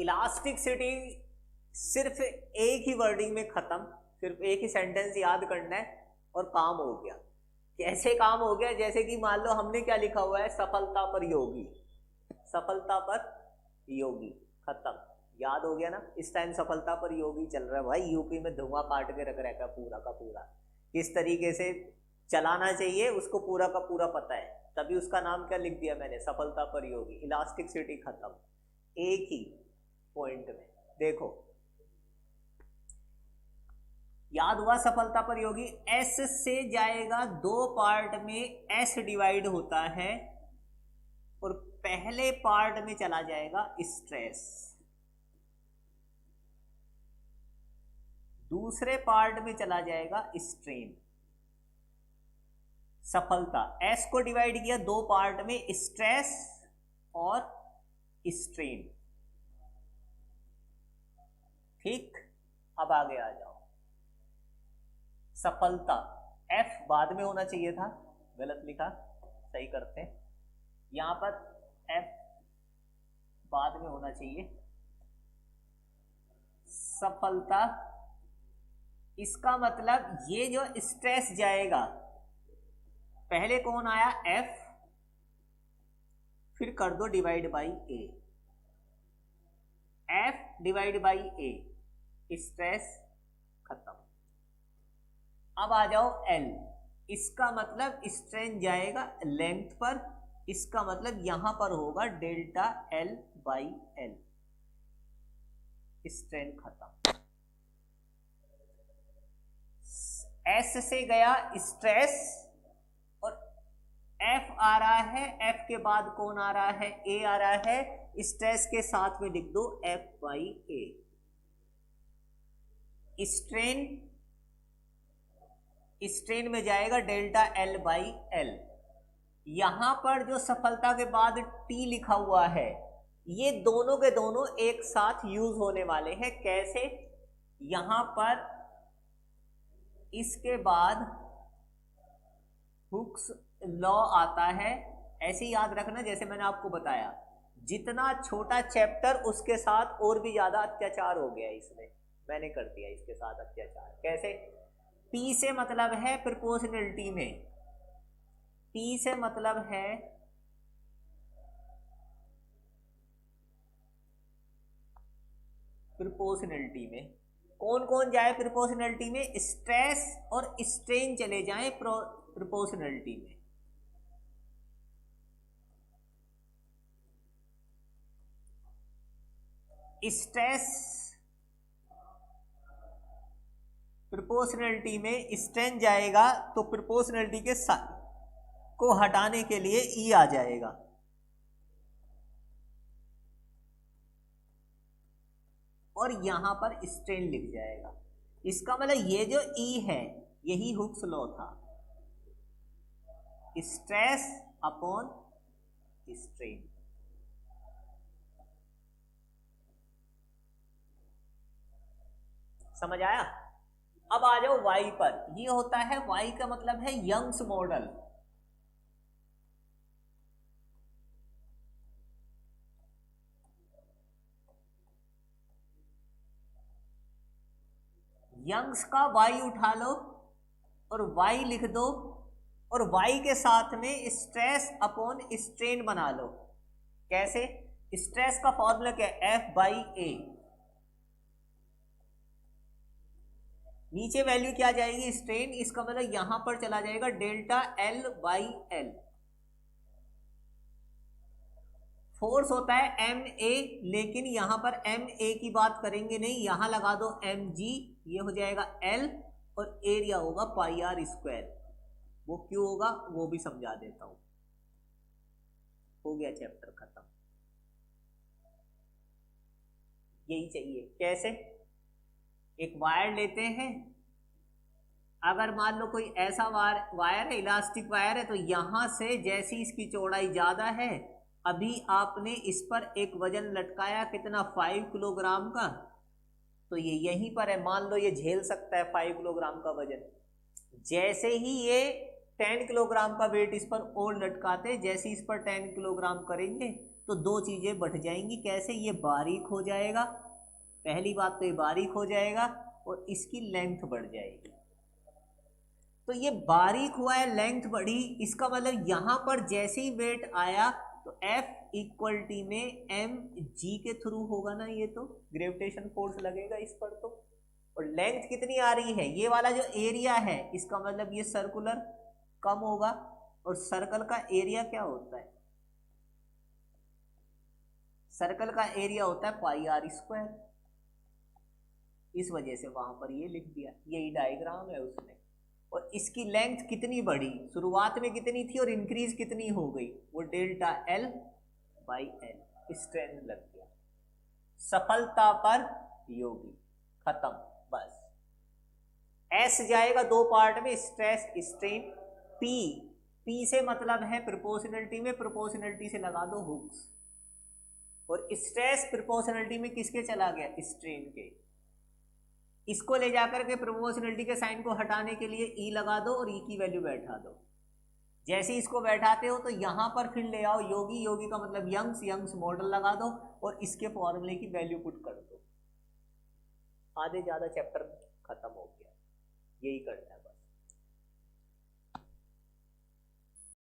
Elasticity सिर्फ एक ही wording में खत्म, सिर्फ एक ही सेंटेंस याद करना है और काम हो गया। कैसे काम हो गया? जैसे कि मान लो हमने क्या लिखा हुआ है, सफलता पर योगी, सफलता पर योगी, खत्म, याद हो गया ना। इस टाइम सफलता पर योगी चल रहा है भाई, यूपी में धुआं काट के रख रखा पूरा का पूरा, किस तरीके से चलाना चाहिए उसको पूरा का पूरा पता है, तभी उसका नाम क्या लिख दिया मैंने, सफलता पर योगी। इलास्टिसिटी खत्म एक ही पॉइंट में। देखो याद हुआ सफलता पर योगी। एस से जाएगा, दो पार्ट में एस डिवाइड होता है और पहले पार्ट में चला जाएगा स्ट्रेस, दूसरे पार्ट में चला जाएगा स्ट्रेन। सफलता एस को डिवाइड किया दो पार्ट में, स्ट्रेस और स्ट्रेन। ठीक, अब आगे आ जाओ। सफलता एफ बाद में होना चाहिए था, गलत लिखा, सही करते हैं। यहां पर एफ बाद में होना चाहिए, सफलता। इसका मतलब ये जो स्ट्रेस जाएगा, पहले कौन आया, एफ, फिर कर दो divide by A, F divide by A, stress खत्म। अब आ जाओ एल, इसका मतलब स्ट्रेन जाएगा लेंथ पर, इसका मतलब यहां पर होगा delta L by L, strain खत्म। एस से गया स्ट्रेस और एफ आ रहा है, एफ के बाद कौन आ रहा है, ए आ रहा है, स्ट्रेस के साथ में लिख दो F by A. Strain, strain में जाएगा डेल्टा एल बाई एल। यहां पर जो सफलता के बाद टी लिखा हुआ है, ये दोनों के दोनों एक साथ यूज होने वाले हैं। कैसे? यहां पर इसके बाद हुक्स लॉ आता है, ऐसे याद रखना जैसे मैंने आपको बताया। जितना छोटा चैप्टर उसके साथ और भी ज्यादा अत्याचार हो गया इसमें, मैंने कर दिया इसके साथ अत्याचार। कैसे? पी से मतलब है प्रोपोर्शनलिटी में, पी से मतलब है प्रोपोर्शनलिटी में। कौन कौन जाए प्रोपोर्शनलिटी में? स्ट्रेस और स्ट्रेन चले जाएं प्रोपोर्शनलिटी में। स्ट्रेस प्रोपोर्शनलिटी में, स्ट्रेन जाएगा तो प्रोपोर्शनलिटी के साथ को हटाने के लिए ई आ जाएगा। और यहां पर स्ट्रेन लिख जाएगा। इसका मतलब ये जो ई है यही हुक्स लॉ था, स्ट्रेस अपॉन स्ट्रेन। समझ आया? अब आ जाओ वाई पर। ये होता है, वाई का मतलब है यंग्स मॉडल। यंग्स का वाई उठा लो और वाई लिख दो, और वाई के साथ में स्ट्रेस अपॉन स्ट्रेन बना लो। कैसे? स्ट्रेस का फॉर्मूला क्या है, एफ बाई ए। नीचे वैल्यू क्या जाएगी, स्ट्रेन। इसका मतलब यहां पर चला जाएगा delta L by L. Force होता है एम ए, लेकिन यहां पर एम ए की बात करेंगे नहीं, यहां लगा दो एम जी, ये हो जाएगा एल, और एरिया होगा पाई आर स्क्वायर। वो क्यों होगा वो भी समझा देता हूं। हो गया चैप्टर खत्म। यही चाहिए। कैसे? एक वायर लेते हैं, अगर मान लो कोई ऐसा वायर है, इलास्टिक वायर है, तो यहां से जैसी इसकी चौड़ाई ज्यादा है, अभी आपने इस पर एक वजन लटकाया, कितना, 5 किलोग्राम का, तो ये यहीं पर है, मान लो ये झेल सकता है 5 किलोग्राम का वजन। जैसे ही ये 10 किलोग्राम का वेट इस पर और लटकाते, जैसे इस पर 10 किलोग्राम करेंगे तो दो चीजें बढ़ जाएंगी। कैसे? ये बारीक हो जाएगा, पहली बात तो ये बारीक हो जाएगा और इसकी लेंथ बढ़ जाएगी। तो ये बारीक हुआ है, लेंथ बढ़ी, इसका मतलब यहां पर जैसे ही वेट आया तो F इक्वल टी में एम जी के थ्रू होगा ना, ये तो ग्रेविटेशन फोर्स लगेगा इस पर। तो और लेंथ कितनी आ रही है, ये वाला जो एरिया है, इसका मतलब ये सर्कुलर कम होगा। और सर्कल का एरिया क्या होता है? सर्कल का एरिया होता है पाई आर स्क्वायर। इस वजह से वहां पर ये लिख दिया, यही डायग्राम है उसमें। और इसकी लेंथ कितनी बढ़ी, शुरुआत में कितनी थी और इंक्रीज कितनी हो गई, वो delta L by L strain लग गया। सफलता पर योगी, खत्म, बस। एस जाएगा दो पार्ट में, स्ट्रेस स्ट्रेन। पी से मतलब है प्रोपोर्शनलिटी में, प्रोपोर्शनलिटी से लगा दो हुक्स। और स्ट्रेस प्रोपोर्शनलिटी में किसके चला गया? स्ट्रेन के। इसको ले जाकर के प्रोपोर्शनलिटी के साइन को हटाने के लिए ई लगा दो और ई की वैल्यू बैठा दो। जैसे ही इसको बैठाते हो तो यहां पर फिर ले आओ योगी, योगी का मतलब यंग्स, यंग्स मॉडल लगा दो और इसके फॉर्मूले की वैल्यू पुट कर दो। आधे ज्यादा चैप्टर खत्म हो गया, यही करना है बस।